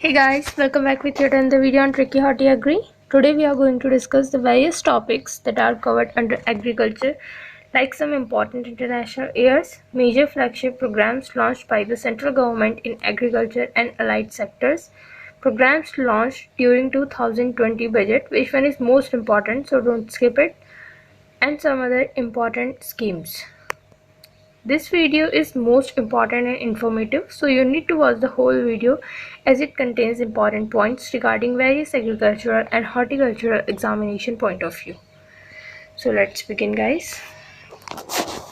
Hey guys, welcome back with yet another video on Tricky Hotty Agri. Today we are going to discuss the various topics that are covered under agriculture, like some important international years, major flagship programs launched by the central government in agriculture and allied sectors, programs launched during 2020 budget, which one is most important, so don't skip it, and some other important schemes. This video is most important and informative, so you need to watch the whole video as it contains important points regarding various agricultural and horticultural examination point of view. So let's begin, guys.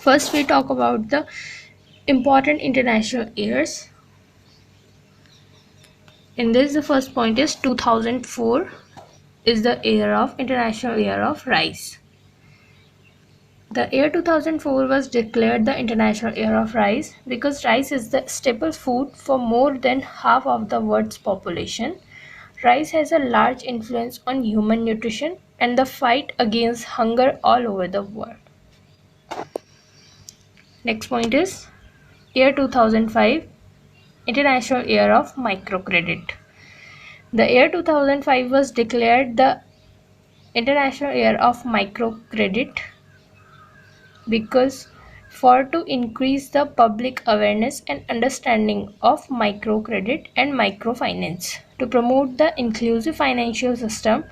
First we talk about the important international years. In this, the first point is 2004 is the year of International Year of Rice. The year 2004 was declared the International Year of Rice because rice is the staple food for more than half of the world's population. Rice has a large influence on human nutrition and the fight against hunger all over the world. Next point is year 2005, International Year of Microcredit. The year 2005 was declared the International Year of Microcredit because for to increase the public awareness and understanding of microcredit and microfinance, to promote the inclusive financial system,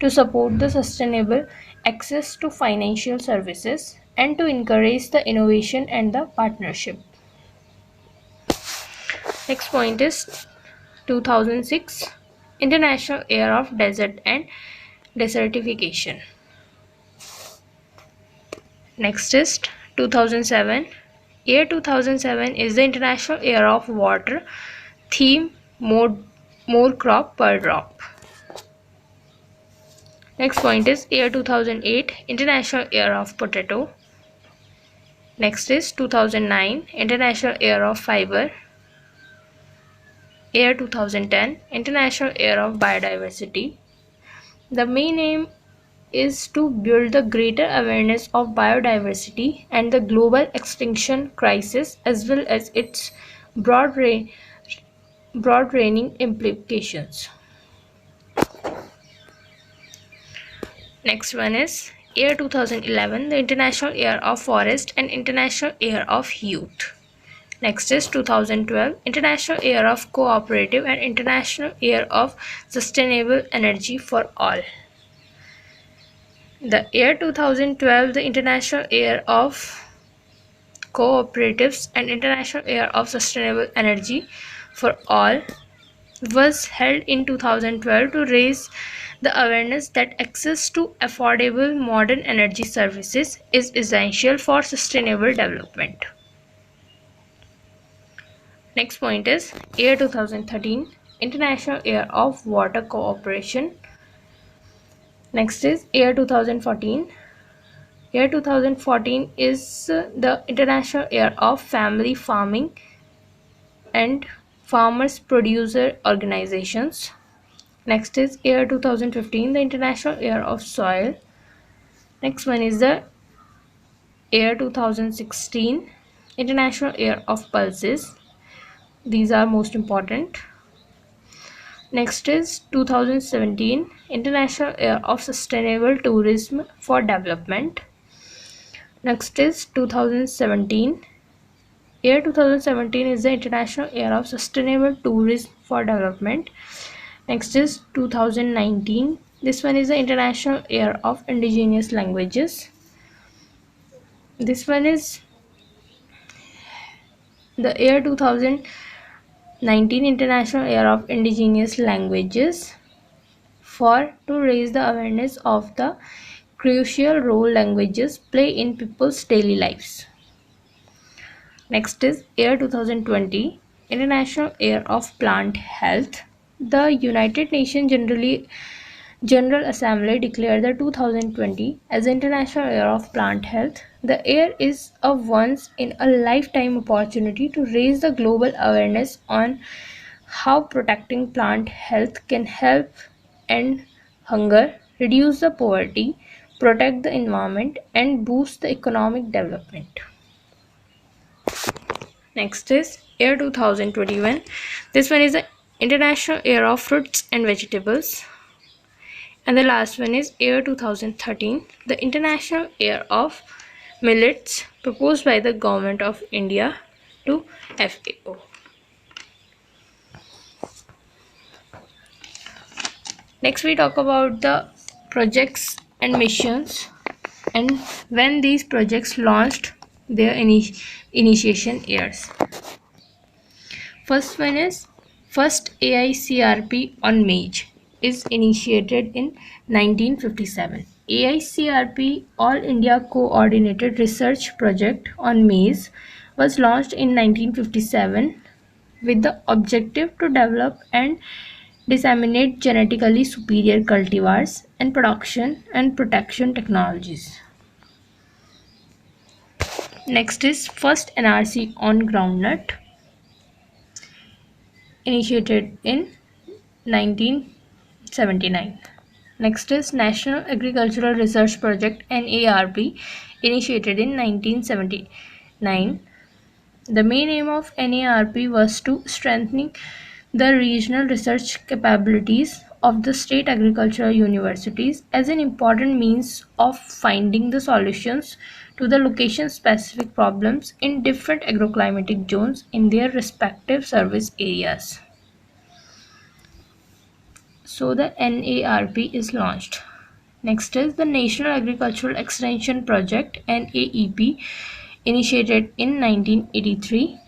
to support the sustainable access to financial services, and to encourage the innovation and the partnership. Next point is 2006 International Year of Desert and Desertification. Next is 2007. Year 2007 is the International Year of Water. Theme more crop per drop. Next point is year 2008, International Year of Potato. Next is 2009, International Year of Fiber. Year 2010, International Year of Biodiversity. The main aim is to build the greater awareness of biodiversity and the global extinction crisis, as well as its broad-ranging implications. Next one is year 2011, the International Year of Forest and International Year of Youth. Next is 2012, International Year of Cooperative and International Year of Sustainable Energy for All. The year 2012, the International Year of Cooperatives and International Year of Sustainable Energy for All, was held in 2012 to raise the awareness that access to affordable modern energy services is essential for sustainable development. Next point is year 2013, International Year of Water Cooperation. Next is year 2014. Year 2014 is the International Year of Family Farming and Farmers Producer Organizations. Next is year 2015, the International Year of Soil. Next one is the year 2016, International Year of Pulses. These are most important. Next is 2017, International Year of Sustainable Tourism for Development. Next is 2017. Year 2017 is the International Year of Sustainable Tourism for Development. Next is 2019. This one is the International Year of Indigenous Languages. This one is the year 2019 International Year of Indigenous Languages, for to raise the awareness of the crucial role languages play in people's daily lives. Next is year 2020, International Year of Plant Health. The United Nations General Assembly declared the 2020 as the International Year of Plant Health. The year is a once in a lifetime opportunity to raise the global awareness on how protecting plant health can help end hunger, reduce the poverty, protect the environment, and boost the economic development. Next is year 2021. This one is the International Year of Fruits and Vegetables. And the last one is Year 2013, the International Year of Millets, proposed by the Government of India to FAO. Next we talk about the projects and missions and when these projects launched their initiation years. First one is first AICRP on maize is initiated in 1957. AICRP All India Coordinated Research Project on maize was launched in 1957 with the objective to develop and disseminate genetically superior cultivars and production and protection technologies. Next is first NRC on groundnut initiated in 1979. Next is National Agricultural Research Project NARP initiated in 1979. The main aim of NARP was to strengthening the regional research capabilities of the state agricultural universities as an important means of finding the solutions to the location specific problems in different agroclimatic zones in their respective service areas. So the NARP is launched. Next is the National Agricultural Extension Project NAEP initiated in 1983.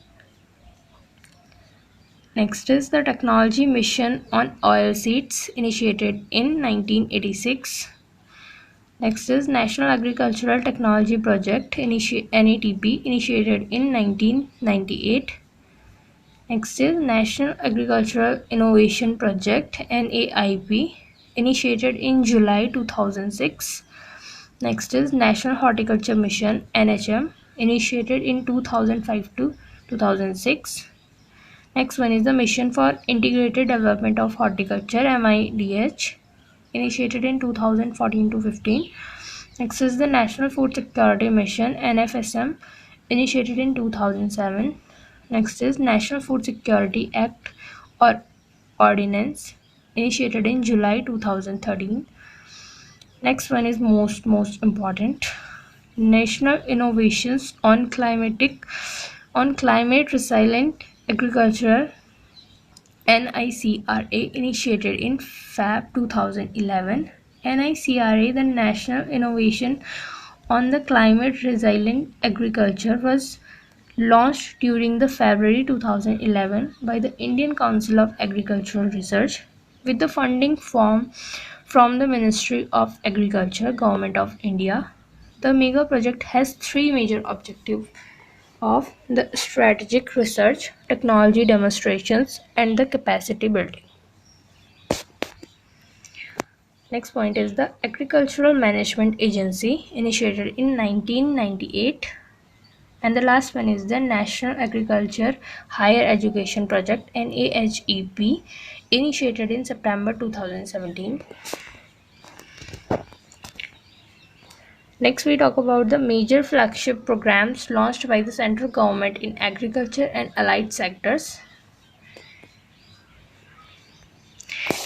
Next is the Technology Mission on Oilseeds initiated in 1986. Next is National Agricultural Technology Project NATP initiated in 1998. Next is National Agricultural Innovation Project NAIP initiated in July 2006. Next is National Horticulture Mission NHM initiated in 2005 to 2006. Next one is the Mission for Integrated Development of Horticulture MIDH initiated in 2014 to 15. Next is the National Food Security Mission NFSM initiated in 2007. Next is National Food Security Act or Ordinance initiated in July 2013. Next one is most important. National Innovations on Climate Resilient Agriculture NICRA initiated in Feb 2011. NICRA, the National Innovation on the Climate Resilient Agriculture, was launched during the February 2011 by the Indian Council of Agricultural Research with the funding from the Ministry of Agriculture, Government of India. The mega project has three major objectives of the strategic research, technology demonstrations, and the capacity building. Next point is the Agricultural Management Agency initiated in 1998. And the last one is the National Agriculture Higher Education Project NAHEP initiated in September 2017. Next we talk about the major flagship programs launched by the central government in agriculture and allied sectors.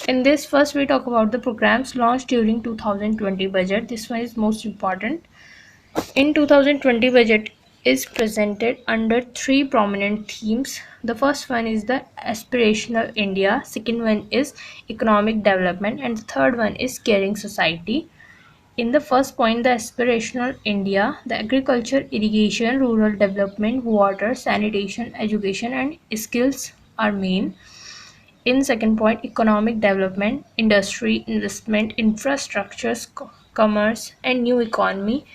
In this first we talk about the programs launched during 2020 budget. This one is most important. In 2020 budget is presented under three prominent themes. The first one is the aspirational India, second one is economic development, and the third one is caring society. In the first point, the aspirational India, the agriculture, irrigation, rural development, water, sanitation, education and skills are main. In second point, economic development, industry, investment, infrastructures, commerce and new economy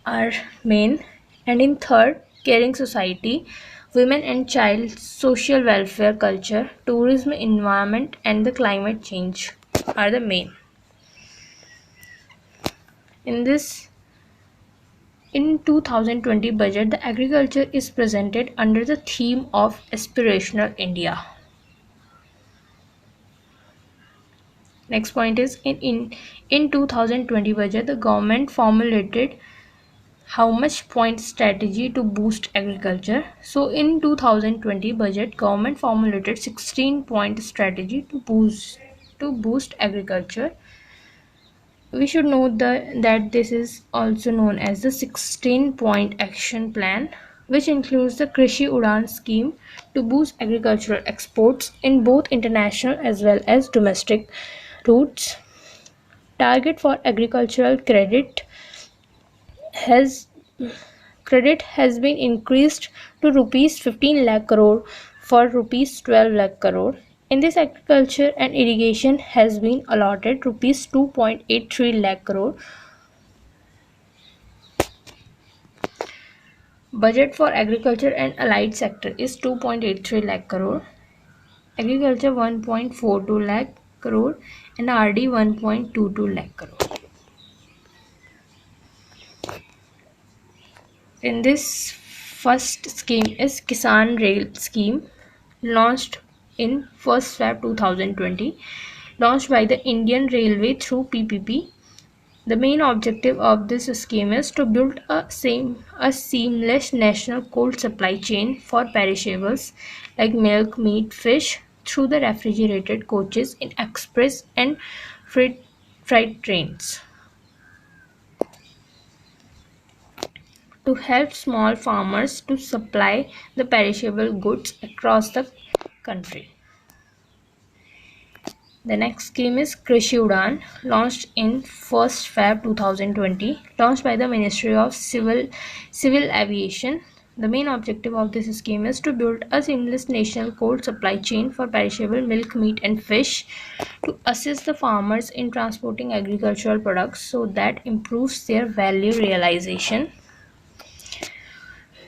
are main. And in third, caring society, women and child, social welfare, culture, tourism, environment and the climate change are the main. In 2020 budget, the agriculture is presented under the theme of aspirational India. Next point is in 2020 budget, the government formulated how much point strategy to boost agriculture. So in 2020 budget, government formulated 16-point strategy to boost agriculture. We should note that this is also known as the 16-point action plan, which includes the Krishi Udan scheme to boost agricultural exports in both international as well as domestic routes. Target for agricultural has credit has been increased to rupees 15 lakh crore for rupees 12 lakh crore. In this, agriculture and irrigation has been allotted rupees 2.83 lakh crore. Budget for agriculture and allied sector is 2.83 lakh crore, agriculture 1.42 lakh crore, and RD 1.22 lakh crore. In this, first scheme is Kisan Rail scheme, launched in 1st Feb 2020, launched by the Indian Railway through PPP. The main objective of this scheme is to build a seamless national cold supply chain for perishables like milk, meat, fish through the refrigerated coaches in express and freight trains, to help small farmers to supply the perishable goods across the country. The next scheme is Krishi Udan, launched in 1st Feb 2020, launched by the Ministry of Civil Aviation. The main objective of this scheme is to build a seamless national cold supply chain for perishable milk, meat, and fish, to assist the farmers in transporting agricultural products so that improves their value realization.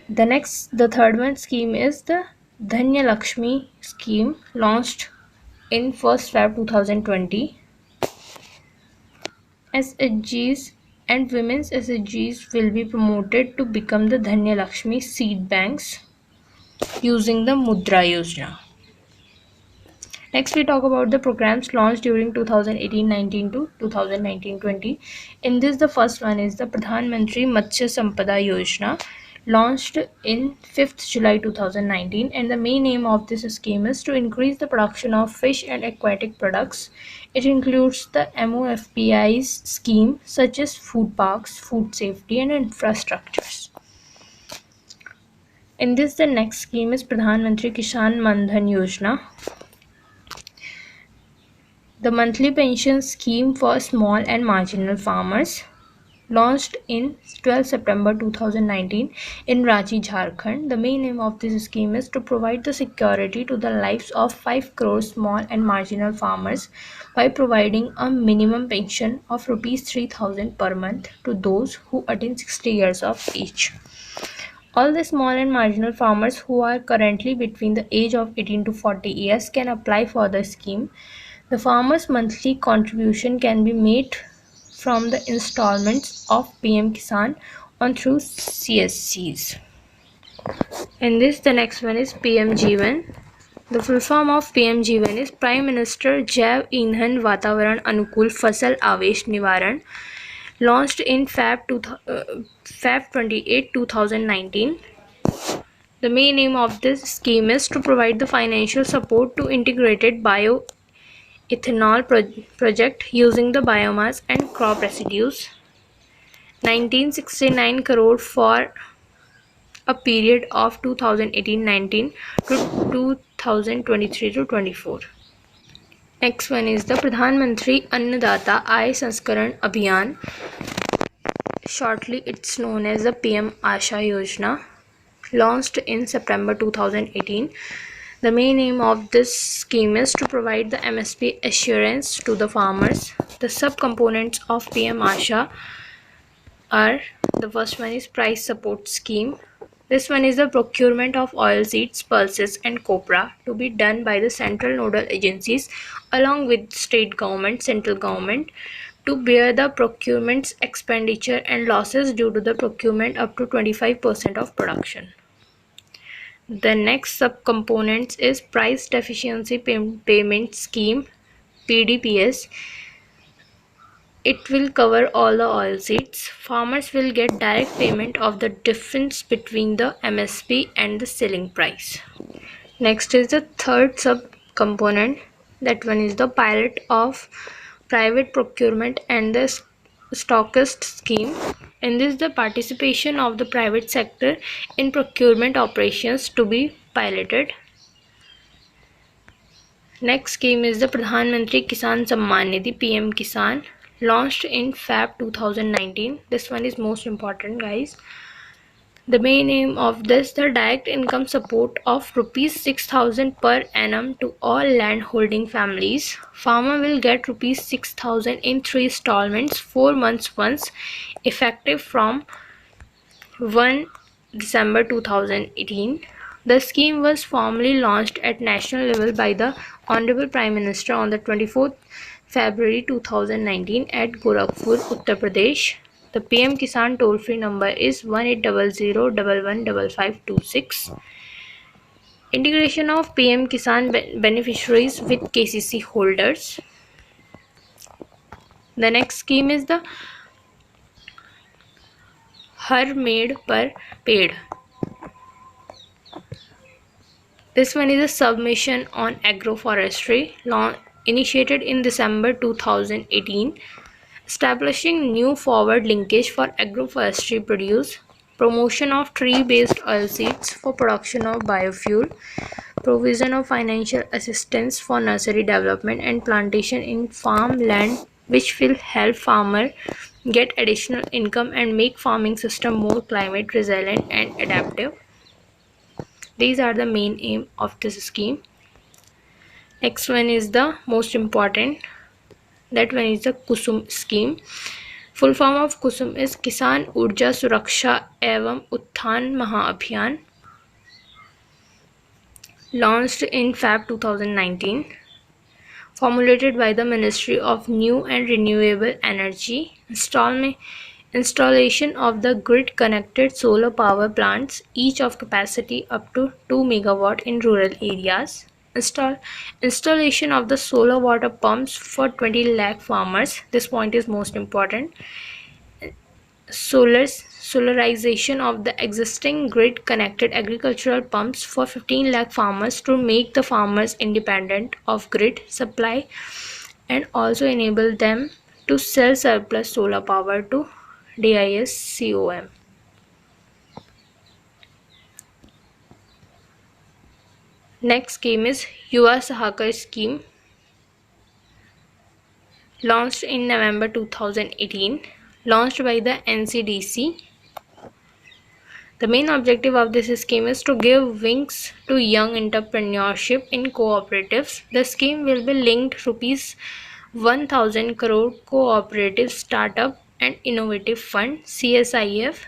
The third one scheme is the Dhanya Lakshmi scheme, launched in 1st Feb 2020. SHGs and women's SHGs will be promoted to become the Dhanya Lakshmi seed banks using the Mudra Yojana. Next, we talk about the programs launched during 2018-19 to 2019-20. In this, the first one is the Pradhan Mantri Matsya Sampada Yojana, launched in 5th July 2019, and the main aim of this scheme is to increase the production of fish and aquatic products. It includes the MOFPI's scheme such as food parks, food safety, and infrastructures. In this, the next scheme is Pradhan Mantri Kisan Mandhan Yojana, the monthly pension scheme for small and marginal farmers, launched in 12 September 2019 in Ranchi, Jharkhand. The main aim of this scheme is to provide the security to the lives of 5 crore small and marginal farmers by providing a minimum pension of rupees 3,000 per month to those who attain 60 years of age. All the small and marginal farmers who are currently between the age of 18 to 40 years can apply for the scheme. The farmer's monthly contribution can be made from the installments of PM Kisan on through CSCs. In this, the next one is PM Jeevan. The full form of PM Jeevan is Prime Minister Jaiv Indhan Vatavaran Anukul Fasal Avesh Nivaran, launched in Feb 28, 2019. The main aim of this scheme is to provide the financial support to integrated bioethanol project using the biomass and crop residues. 1969 crore for a period of 2018-19 to 2023-24. Next one is the Pradhan Mantri Annadata Aay Sanskaran Abhiyan. Shortly, it's known as the PM Asha Yojana, launched in September 2018. The main aim of this scheme is to provide the MSP assurance to the farmers. The subcomponents of PM Asha are: the first one is price support scheme. This one is the procurement of oilseeds, pulses, and copra to be done by the central nodal agencies along with state government, central government, to bear the procurement's expenditure and losses due to the procurement up to 25% of production. The next subcomponents is price deficiency payment scheme, PDPS. it will cover all the oil seeds. Farmers will get direct payment of the difference between the MSP and the selling price. Next is the third sub component. That one is the pilot of private procurement and the stockist scheme. In this, the participation of the private sector in procurement operations to be piloted. Next scheme is the Pradhan Mantri Kisan Samman Nidhi PM Kisan, launched in Feb 2019. This one is most important, guys. The main aim of this, the direct income support of rupees 6,000 per annum to all landholding families. Farmer will get rupees 6,000 in 3 installments, 4 months once, effective from 1 December 2018. The scheme was formally launched at national level by the Honorable Prime Minister on the 24th February 2019 at Gorakhpur, Uttar Pradesh. The PM Kisan toll-free number is 1800115526. Integration of PM Kisan beneficiaries with KCC holders. The next scheme is the Har Med Par Ped. This one is a submission on agroforestry, initiated in December 2018, establishing new forward linkage for agroforestry produce, promotion of tree-based oilseeds for production of biofuel, provision of financial assistance for nursery development and plantation in farmland, which will help farmers get additional income and make farming system more climate resilient and adaptive. These are the main aim of this scheme. Next one is the most important. That one is the Kusum scheme. Full form of Kusum is Kisan Urja Suraksha Evam Utthan Mahabhiyan, launched in Feb 2019, formulated by the Ministry of New and Renewable Energy. Installation of the grid connected solar power plants, each of capacity up to 2 MW in rural areas. Installation of the solar water pumps for 20 lakh farmers. This point is most important. Solarization of the existing grid connected agricultural pumps for 15 lakh farmers to make the farmers independent of grid supply and also enable them to sell surplus solar power to DISCOM. Next scheme is Yuva Sahakar scheme, launched in November 2018, launched by the NCDC. The main objective of this scheme is to give wings to young entrepreneurship in cooperatives. The scheme will be linked rupees 1,000 crore Cooperative Startup and Innovative Fund CSIF,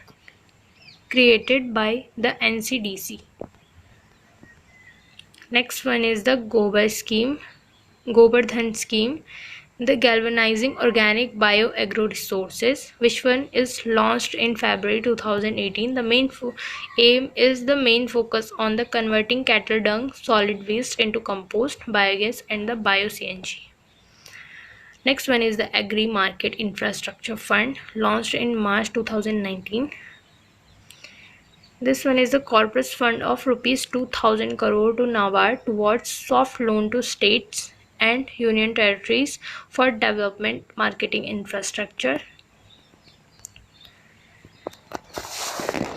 created by the NCDC. Next one is the Gobardhan scheme, the galvanizing organic bioagro resources, which one is launched in February 2018. The main aim is the main focus on the converting cattle dung solid waste into compost, biogas and the bio-CNG. Next one is the Agri Market Infrastructure Fund, launched in March 2019. This one is the corpus fund of rupees 2,000 crore to NABARD towards soft loan to states and union territories for development marketing infrastructure.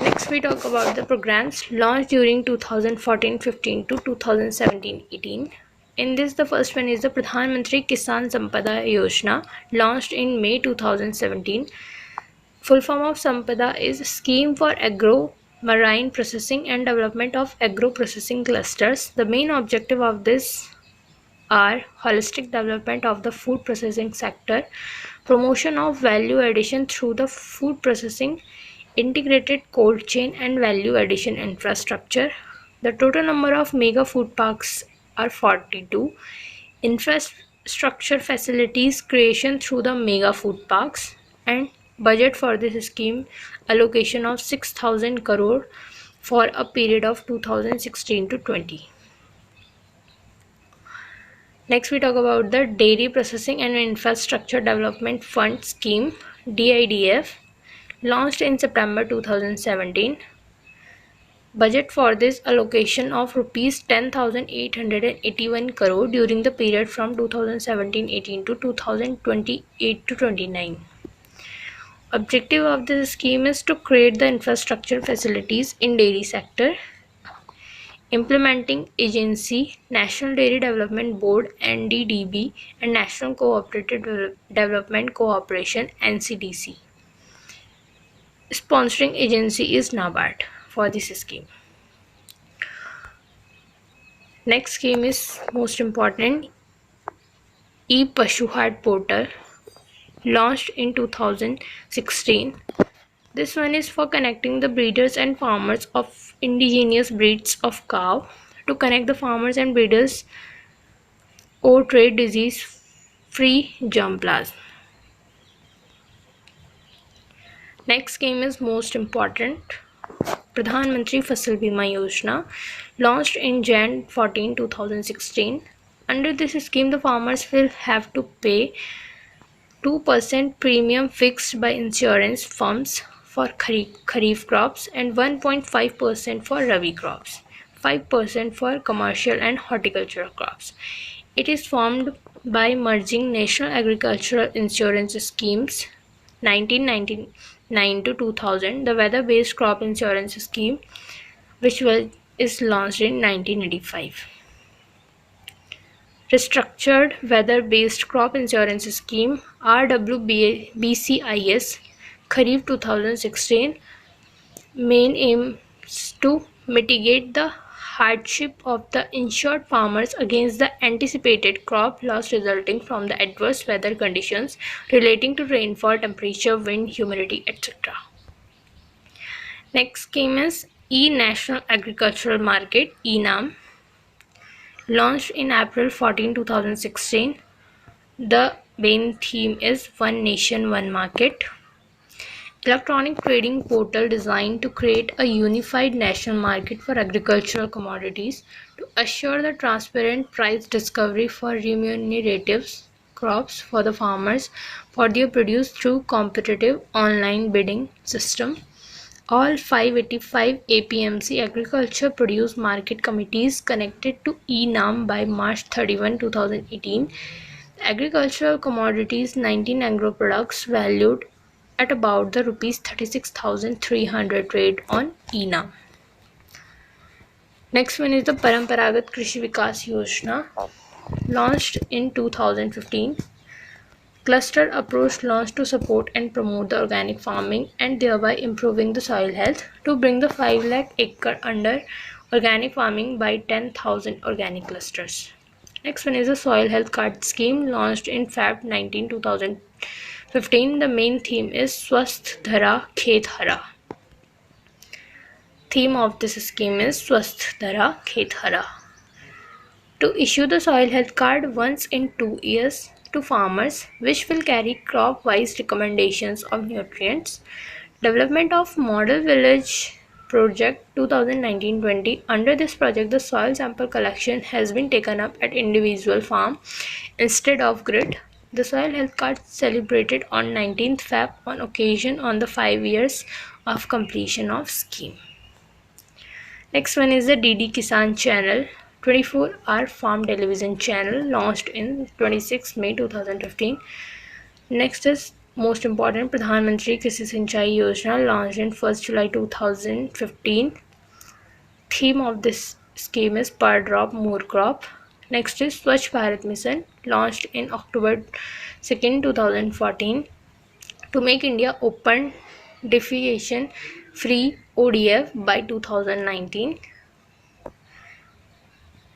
Next we talk about the programs launched during 2014-15 to 2017-18. In this, the first one is the Pradhan Mantri Kisan Sampada Yojana, launched in May 2017. Full form of Sampada is Scheme for Agro Marine Processing and Development of Agro Processing Clusters. The main objective of this are holistic development of the food processing sector, promotion of value addition through the food processing, integrated cold chain and value addition infrastructure. The total number of mega food parks are 42. Infrastructure facilities creation through the mega food parks, and budget for this scheme allocation of 6,000 crore for a period of 2016 to 20. Next we talk about the Dairy Processing and Infrastructure Development Fund Scheme, DIDF, launched in September 2017. Budget for this allocation of rupees 10,881 crore during the period from 2017-18 to 2028 to 29. Objective of this scheme is to create the infrastructure facilities in dairy sector. Implementing agency National Dairy Development Board NDDB and National Cooperative Development Corporation NCDC. Sponsoring agency is NABARD for this scheme. Next scheme is most important, ePashuhat portal, launched in 2016. This one is for connecting the breeders and farmers of indigenous breeds of cow to connect the farmers and breeders or trade disease free germplasm. Next scheme is most important, Pradhan Mantri Fasal Bima Yojana, launched in Jan 14, 2016. Under this scheme, the farmers will have to pay 2% premium fixed by insurance firms for Kharif crops and 1.5% for Rabi crops, 5% for commercial and horticultural crops. It is formed by merging National Agricultural Insurance Schemes 1999 to 2000, the weather-based crop insurance scheme, which is launched in 1985. Restructured Weather-Based Crop Insurance Scheme RWBCIS Kharif 2016 main aims to mitigate the hardship of the insured farmers against the anticipated crop loss resulting from the adverse weather conditions relating to rainfall, temperature, wind, humidity, etc. Next scheme is E-National Agricultural Market (ENAM), launched in April 14, 2016. The main theme is One Nation, One Market. Electronic trading portal designed to create a unified national market for agricultural commodities to assure the transparent price discovery for remunerative crops for the farmers for their produce through competitive online bidding system. All 585 APMC agriculture produce market committees connected to ENAM by March 31, 2018. Agricultural commodities 19 agro products valued at about the rupees 36,300 trade on ENAM. Next one is the Paramparagat Krishi Vikas Yojana, launched in 2015. Cluster approach launched to support and promote the organic farming and thereby improving the soil health to bring the 5 lakh acre under organic farming by 10,000 organic clusters. Next one is the Soil Health Card Scheme, launched in Feb 19, 2015. The main theme is Swasth Dhara Khet Hara. Theme of this scheme is Swasth Dhara Khet Hara. To issue the soil health card once in 2 years to farmers, which will carry crop-wise recommendations of nutrients. Development of Model Village Project 2019-20. Under this project, the soil sample collection has been taken up at individual farm instead of grid. The soil health card celebrated on 19th Feb on occasion on the 5 years of completion of scheme. Next one is the DD Kisan channel, 24-hour farm television channel, launched in 26 May 2015. Next is most important, Pradhan Mantri Krishi Sinchai Yojana, launched in 1st July 2015. Theme of this scheme is Per Drop More Crop. Next is Swachh Bharat Mission, launched in October 2nd, 2014, to make India open defecation free ODF by 2019.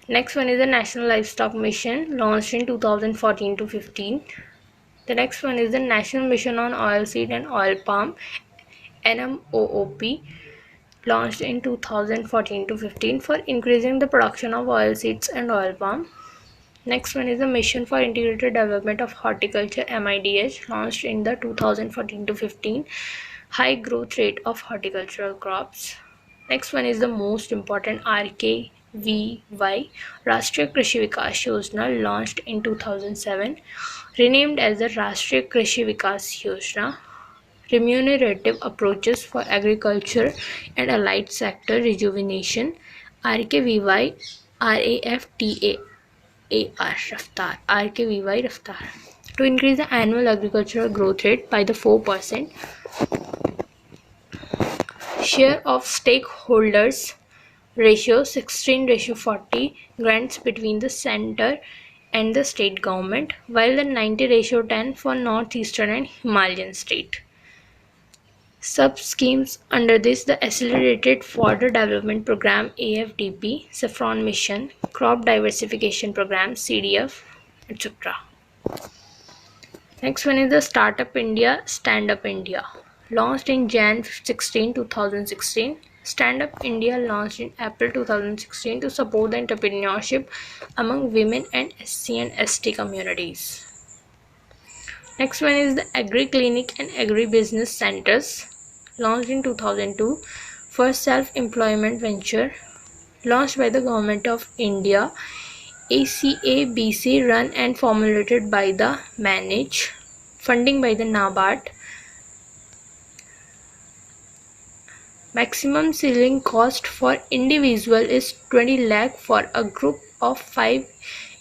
Next one is the National Livestock Mission, launched in 2014 to 15. The next one is the National Mission on Oilseed and Oil Palm, NMOOP, launched in 2014 to 15 for increasing the production of oilseeds and oil palm. Next one is the Mission for Integrated Development of Horticulture, MIDH, launched in the 2014 to 15, high growth rate of horticultural crops. Next one is the most important, RKVY, Rashtriya Krishi Vikas Yojana, launched in 2007, renamed as the Rashtriya Krishi Vikas Yojana. Remunerative approaches for agriculture and allied sector rejuvenation. RKVY Raftar to increase the annual agricultural growth rate by the 4%. Share of stakeholders ratio 16:40 grants between the center and the state government, while the 90:10 for northeastern and Himalayan state. Sub-schemes under this: the Accelerated Fodder Development Program AFDP, Saffron Mission, Crop Diversification Program CDF, etc. Next one is the Startup India, Stand Up India. Launched in Jan 16, 2016. Stand Up India launched in April 2016 to support the entrepreneurship among women and SC and ST communities. Next one is the Agri Clinic and Agri Business Centers. Launched in 2002 for self-employment venture. Launched by the Government of India. ACABC run and formulated by the Manage. Funding by the NABARD. Maximum ceiling cost for individual is 20 lakh, for a group of 5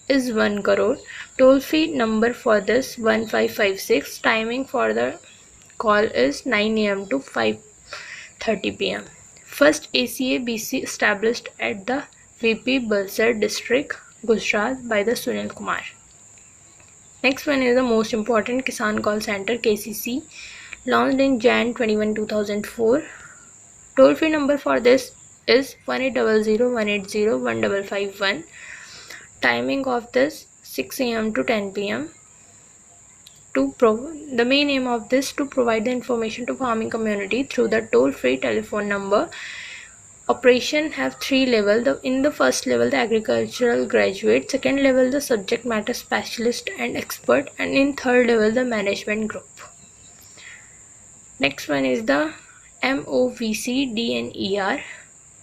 is 1 crore. Toll free number for this 1556. Timing for the call is 9 am to 5:30 pm. First ACABC established at the VP Balsar district, Gujarat by the Sunil Kumar. Next one is the most important Kisan Call Center KCC, launched in Jan 21, 2004. Toll free number for this is 1800-180-1551. Timing of this 6 am to 10 pm. The main aim of this to provide the information to farming community through the toll-free telephone number. Operation have 3 levels. In the first level, the agricultural graduate, second level, the subject matter specialist and expert, and in third level, the management group. Next one is the MOVC DNER,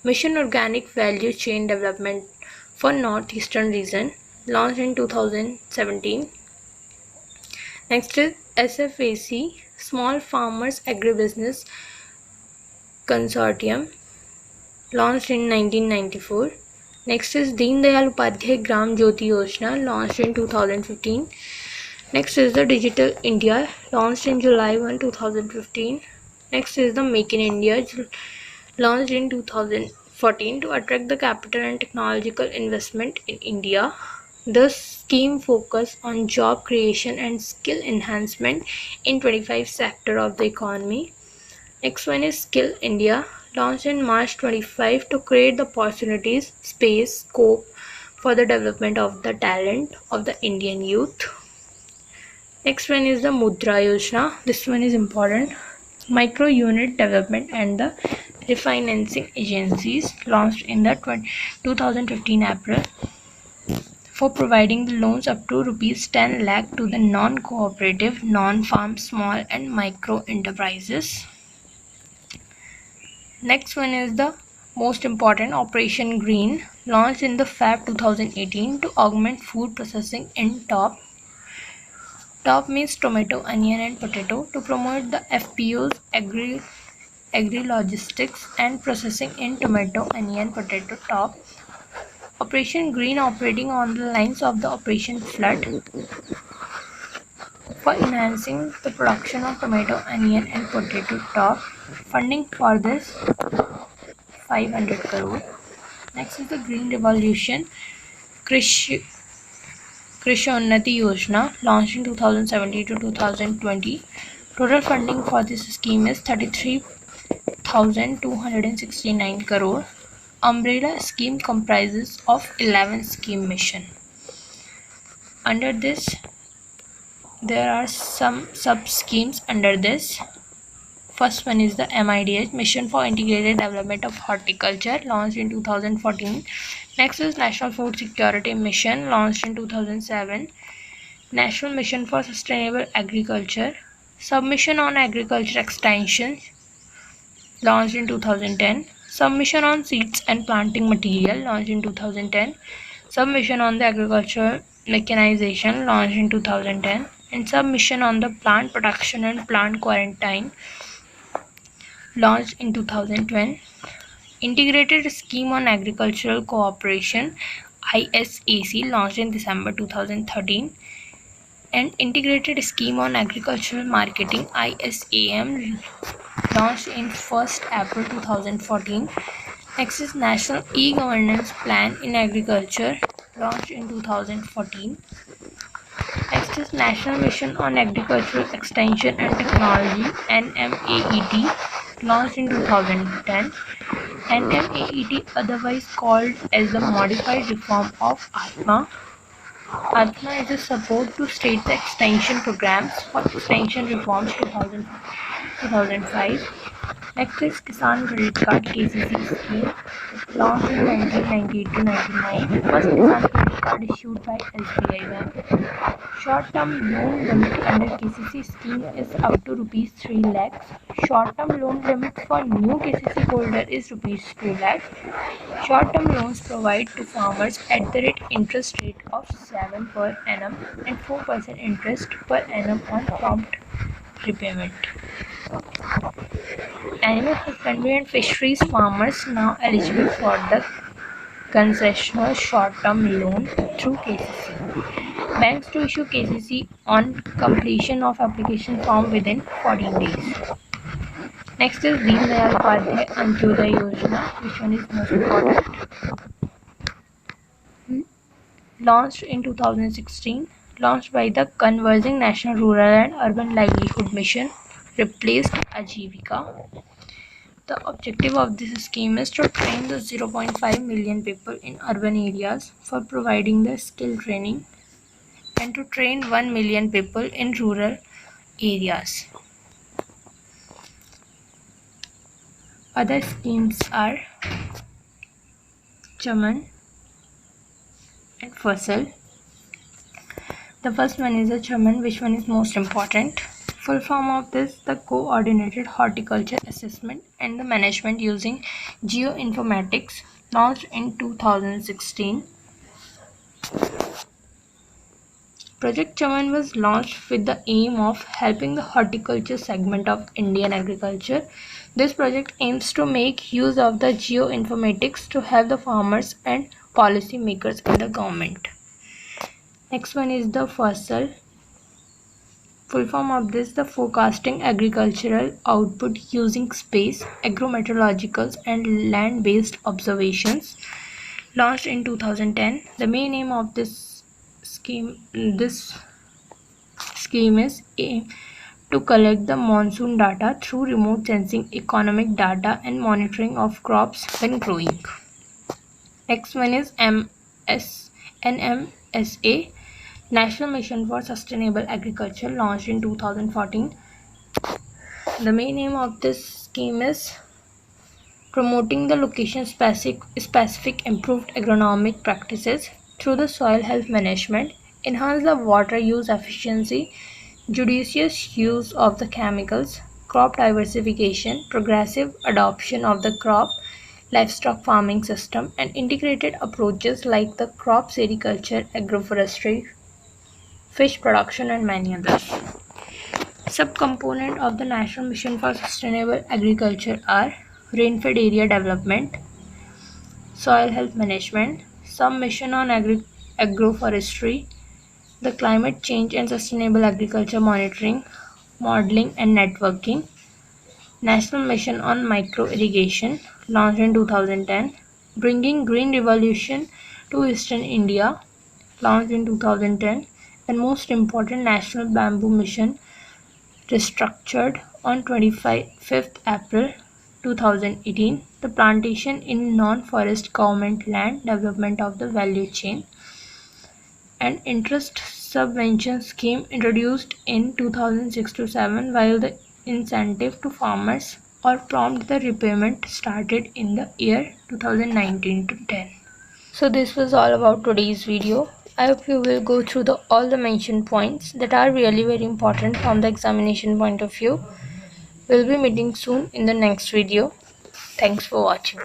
Mission Organic Value Chain Development for Northeastern Region, launched in 2017. Next is SFAC, Small Farmers Agribusiness Consortium, launched in 1994. Next is Deen Dayal Upadhyay Gram Jyoti Yojana, launched in 2015. Next is the Digital India, launched in July 1, 2015. Next is the Make in India, launched in 2014 to attract the capital and technological investment in India. The scheme focuses on job creation and skill enhancement in 25 sectors of the economy. Next one is Skill India, launched in March 25 to create the opportunities, space, scope for the development of the talent of the Indian youth. Next one is the Mudra Yojana. This one is important. Micro unit development and the refinancing agencies, launched in the 2015 April, for providing the loans up to rupees 10 lakh to the non-cooperative, non-farm, small and micro enterprises. Next one is the most important, Operation Green, launched in the Feb 2018 to augment food processing in top. Top means tomato, onion and potato, to promote the FPO's agri-logistics and processing in tomato, onion, potato top. Operation Green, operating on the lines of the Operation Flood, for enhancing the production of tomato, onion and potato top. Funding for this 500 crore. Next is the Green Revolution Krishonnati Yojana, launched in 2017 to 2020. Total funding for this scheme is 33,269 crore. Umbrella scheme comprises of 11 scheme mission. Under this, there are some sub-schemes under this. First one is the MIDH, Mission for Integrated Development of Horticulture, launched in 2014. Next is National Food Security Mission, launched in 2007. National Mission for Sustainable Agriculture, Submission on Agriculture Extension, launched in 2010. Submission on seeds and planting material launched in 2010. Submission on the agricultural mechanization launched in 2010. And submission on the plant protection and plant quarantine launched in 2012. Integrated Scheme on Agricultural Cooperation ISAC launched in December 2013. And Integrated Scheme on Agricultural Marketing ISAM launched in 1st April 2014. Next is National E-Governance Plan in Agriculture launched in 2014. Next is National Mission on Agricultural Extension and Technology NMAET launched in 2010. NMAET, otherwise called as the Modified Reform of ATMA. ATMA is a support to state the extension programs for extension reforms 2005. Next is Kisan Credit Card KCC scheme launched in 1998 to 99. First Kisan Credit Card issued by SBI Bank. Short-term loan limit under KCC scheme is up to Rs 3 lakhs. Short-term loan limit for new KCC holder is Rs 2 lakhs. Short-term loans provide to farmers at the interest rate of 7 per annum and 4% interest per annum on prompt repayment. Animal husbandry and fisheries farmers now eligible for the concessional short-term loan through KCC. Banks to issue KCC on completion of application form within 14 days. Next is Deen Dayal Upadhyay Antyodaya Yojana. Which one is most important? Launched in 2016. Launched by the Converging National Rural and Urban Livelihood Mission. Replaced Ajivika. The objective of this scheme is to train the 0.5 million people in urban areas for providing the skill training and to train 1 million people in rural areas. Other schemes are Chaman and Fasal. The first one is a Chaman, which one is most important. Full form of this, the Coordinated Horticulture Assessment and the Management using Geoinformatics, launched in 2016. Project Chaman was launched with the aim of helping the horticulture segment of Indian agriculture. This project aims to make use of the geoinformatics to help the farmers and policy makers in the government. Next one is the Fasal. Full form of this, the Forecasting Agricultural Output using Space, Agrometeorologicals and Land-Based Observations, launched in 2010. The main aim of this scheme is to collect the monsoon data through remote sensing, economic data and monitoring of crops when growing. Next one is NMSA, National Mission for Sustainable Agriculture, launched in 2014. The main aim of this scheme is promoting the location-specific improved agronomic practices through the soil health management, enhance the water use efficiency, judicious use of the chemicals, crop diversification, progressive adoption of the crop livestock farming system, and integrated approaches like the crop sericulture, agroforestry, fish production, and many others. Subcomponent of the National Mission for Sustainable Agriculture are rainfed area development, soil health management, submission on agroforestry, the climate change and sustainable agriculture monitoring, modeling and networking, National Mission on Micro Irrigation, launched in 2010, Bringing Green Revolution to Eastern India, launched in 2010, and most important, National Bamboo Mission, restructured on 25th April 2018, the plantation in non-forest government land, development of the value chain, and interest subvention scheme introduced in 2006-07, while the incentive to farmers or prompt the repayment started in the year 2019-10. So this was all about today's video. I hope you will go through all the mentioned points that are really very important from the examination point of view. We'll be meeting soon in the next video. Thanks for watching.